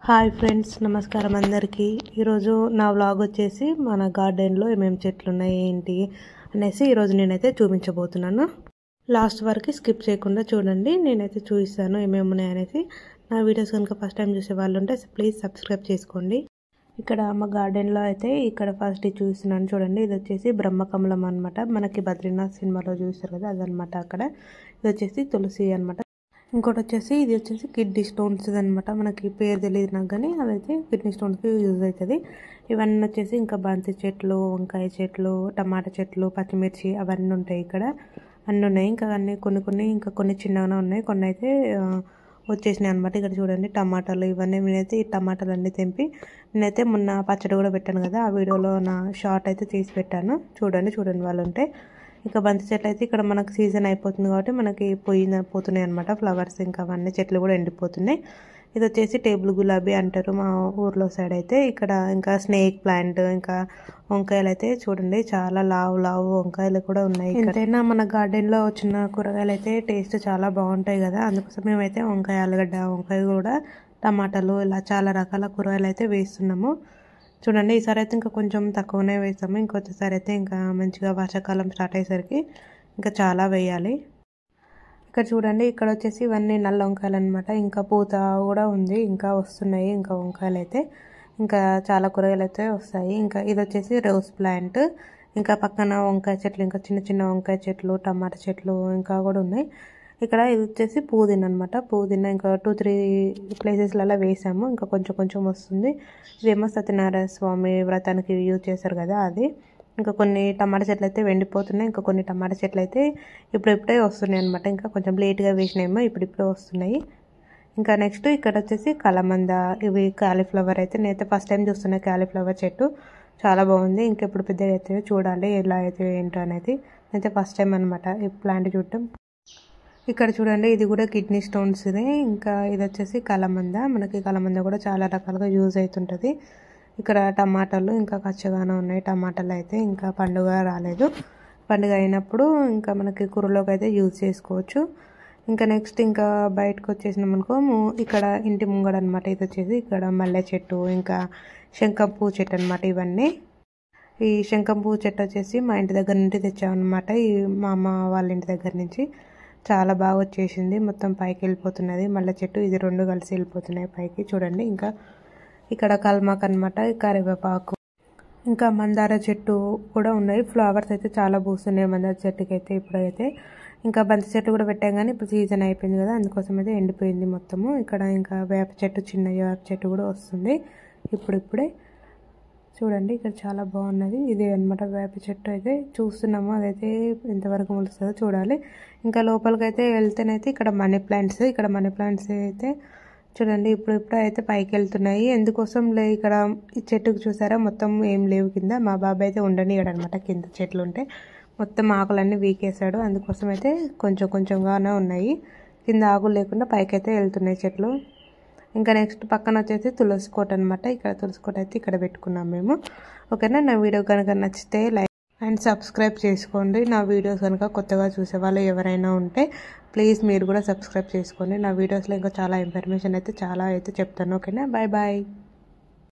Hi friends, నమస్కారం అందరికీ. ఈరోజు నా వ్లాగ్ వచ్చేసి మన గార్డెన్లో ఏమేమి చెట్లు ఉన్నాయి ఏంటి అనేసి ఈరోజు నేనైతే చూపించబోతున్నాను. లాస్ట్ వరకు స్కిప్ చేయకుండా చూడండి, నేనైతే చూపిస్తాను ఏమేమి ఉన్నాయి అనేసి. నా వీడియోస్ కనుక ఫస్ట్ టైం చూసే వాళ్ళు ఉంటే ప్లీజ్ సబ్స్క్రైబ్ చేసుకోండి. ఇక్కడ మా గార్డెన్లో అయితే ఇక్కడ ఫస్ట్ చూస్తున్నాను చూడండి. ఇది వచ్చేసి బ్రహ్మకమలం అనమాట. మనకి బద్రీనాథ్ సినిమాలో చూస్తారు కదా, అదనమాట. అక్కడ ఇది వచ్చేసి తులసి అనమాట. ఇంకోటి వచ్చేసి ఇది వచ్చేసి కిడ్నీ స్టోన్స్ అనమాట. మనకి పేరు తెలియదు నాకు, కానీ అదైతే కిడ్నీ స్టోన్స్కి యూజ్ అవుతుంది. ఇవన్నీ వచ్చేసి ఇంకా బంతి చెట్లు, వంకాయ చెట్లు, టమాటా చెట్లు, పచ్చిమిర్చి అవన్నీ ఉంటాయి. ఇక్కడ అన్నీ ఉన్నాయి. ఇంకా అన్నీ కొన్ని చిన్నగానే ఉన్నాయి, కొన్ని అయితే వచ్చేసినాయి అనమాట. ఇక్కడ చూడండి టమాటాలు ఇవన్నీ. నేనైతే ఈ టమాటాలు అన్నీ తెంపి నేనైతే మొన్న పచ్చడి కూడా పెట్టాను కదా, ఆ వీడియోలో నా షార్ట్ అయితే తీసి పెట్టాను. చూడండి వాళ్ళు ఉంటే. ఇంకా బంతి చెట్లు అయితే ఇక్కడ మనకు సీజన్ అయిపోతుంది కాబట్టి మనకి పోతున్నాయి అనమాట ఫ్లవర్స్. ఇంకా అవన్నీ చెట్లు కూడా ఎండిపోతున్నాయి. ఇది వచ్చేసి టేబుల్ గులాబీ అంటారు మా ఊర్లో సైడ్ అయితే. ఇక్కడ ఇంకా స్నేక్ ప్లాంట్, ఇంకా వంకాయలు అయితే చూడండి చాలా లావు వంకాయలు కూడా ఉన్నాయి. ఎంతైనా మన గార్డెన్లో వచ్చిన కూరగాయలు అయితే టేస్ట్ చాలా బాగుంటాయి కదా, అందుకోసం మేమైతే వంకాయ, ఆలుగడ్డ, వంకాయ కూడా టమాటాలు ఇలా చాలా రకాల కూరగాయలు అయితే వేస్తున్నాము. చూడండి ఈసారి అయితే ఇంకా కొంచెం తక్కువనే వేస్తాము. ఇంకొకసారి అయితే ఇంకా మంచిగా వర్షాకాలం స్టార్ట్ అయ్యేసరికి ఇంకా చాలా వేయాలి. ఇక్కడ చూడండి, ఇక్కడ వచ్చేసి ఇవన్నీ నల్ల వంకాయలు అనమాట. ఇంకా పూత కూడా ఉంది, ఇంకా వస్తున్నాయి ఇంకా వంకాయలు అయితే. ఇంకా చాలా కూరగాయలు అయితే వస్తాయి. ఇంకా ఇది వచ్చేసి రోజ్ ప్లాంట్. ఇంకా పక్కన వంకాయ చెట్లు, ఇంకా చిన్న వంకాయ చెట్లు, టమాటా చెట్లు ఇంకా కూడా ఉన్నాయి. ఇక్కడ ఇది వచ్చేసి పుదీనా అనమాట. పుదీనా ఇంకా 2-3 ప్లేసెస్లలో వేసాము. ఇంకా కొంచెం వస్తుంది. ఇదేమో సత్యనారాయణ స్వామి వ్రతానికి యూజ్ చేస్తారు కదా, అది. ఇంకా కొన్ని టమాటా చెట్లు అయితే వెండిపోతున్నాయి. ఇంకా కొన్ని టమాటా చెట్లు అయితే ఇప్పుడే వస్తున్నాయి అనమాట. ఇంకా కొంచెం లేట్గా వేసినాయేమో, ఇప్పుడే వస్తున్నాయి. ఇంకా నెక్స్ట్ ఇక్కడ వచ్చేసి కలమంద, ఇవి కాలీఫ్లవర్ అయితే నేనైతే ఫస్ట్ టైం చూస్తున్నా. కాలీఫ్లవర్ చెట్టు చాలా బాగుంది. ఇంకెప్పుడు పెద్దగా అయితే చూడాలి ఎలా అయితే ఏంటో అనేది. అయితే ఫస్ట్ టైం అనమాట ఈ ప్లాంట్ చూడటం. ఇక్కడ చూడండి, ఇది కూడా కిడ్నీ స్టోన్స్ ఇది. ఇంకా ఇది వచ్చేసి కలమంద. మనకి కలమంద కూడా చాలా రకాలుగా యూజ్ అవుతుంటుంది. ఇక్కడ టమాటాలు ఇంకా కచ్చగానే ఉన్నాయి. టమాటాలు అయితే ఇంకా పండుగ రాలేదు. పండుగ అయినప్పుడు ఇంకా మనకి కూరలోకి అయితే యూజ్ చేసుకోవచ్చు. ఇంకా నెక్స్ట్ ఇంకా బయటకు వచ్చేసినాం అనుకో, ఇక్కడ ఇంటి ముంగడ అనమాట. ఇది వచ్చేసి ఇక్కడ మల్లె చెట్టు, ఇంకా శంఖం పువ్వు చెట్టు అనమాట. ఇవన్నీ ఈ శంఖం పువ్వు చెట్టు వచ్చేసి మా ఇంటి దగ్గర నుండి తెచ్చామన్నమాట. ఈ మా అమ్మ వాళ్ళ ఇంటి దగ్గర నుంచి. చాలా బాగా వచ్చేసింది, మొత్తం పైకి వెళ్ళిపోతున్నది. మల్లె చెట్టు ఇది 2 కలిసి వెళ్ళిపోతున్నాయి పైకి. చూడండి ఇంకా ఇక్కడ కల్మాక్ అనమాట, కరివేపాకు, ఇంకా మందార చెట్టు కూడా ఉన్నాయి. ఫ్లవర్స్ అయితే చాలా పూస్తున్నాయి మందార చెట్టుకి అయితే ఇప్పుడైతే. ఇంకా బంతి చెట్టు కూడా పెట్టాం, కానీ ఇప్పుడు సీజన్ అయిపోయింది కదా, అందుకోసం అయితే ఎండిపోయింది మొత్తము. ఇక్కడ ఇంకా వేప చెట్టు, చిన్న వేప చెట్టు కూడా వస్తుంది ఇప్పుడే. చూడండి ఇక్కడ చాలా బాగున్నది. ఇది అనమాట వేప చెట్టు అయితే చూస్తున్నాము. అదైతే ఎంతవరకు మొలుస్తుందో చూడాలి. ఇంకా లోపలికి అయితే వెళ్తేనైతే ఇక్కడ మనీ ప్లాంట్స్ అయితే చూడండి ఇప్పుడు అయితే పైకి వెళ్తున్నాయి. ఎందుకోసం ఇక్కడ ఈ చెట్టుకు చూసారా మొత్తం ఏం లేవు కింద. మా బాబాయ్ అయితే ఉండనియడు అనమాట, కింద చెట్లు ఉంటే మొత్తం ఆకులన్నీ వీకేశాడు. అందుకోసం అయితే కొంచెంగానే ఉన్నాయి, కింద ఆకులు లేకుండా పైకి అయితే వెళ్తున్నాయి చెట్లు. ఇంకా నెక్స్ట్ పక్కన వచ్చేసి తులసి కోట అనమాట. ఇక్కడ తులసి కోట అయితే ఇక్కడ పెట్టుకున్నాం మేము. ఓకేనా, నా వీడియో కనుక నచ్చితే లైక్ అండ్ సబ్స్క్రైబ్ చేసుకోండి. నా వీడియోస్ కనుక కొత్తగా చూసే వాళ్ళు ఎవరైనా ఉంటే ప్లీజ్ మీరు కూడా సబ్స్క్రైబ్ చేసుకోండి. నా వీడియోస్లో ఇంకా చాలా ఇన్ఫర్మేషన్ అయితే చెప్తాను. ఓకేనా, బాయ్.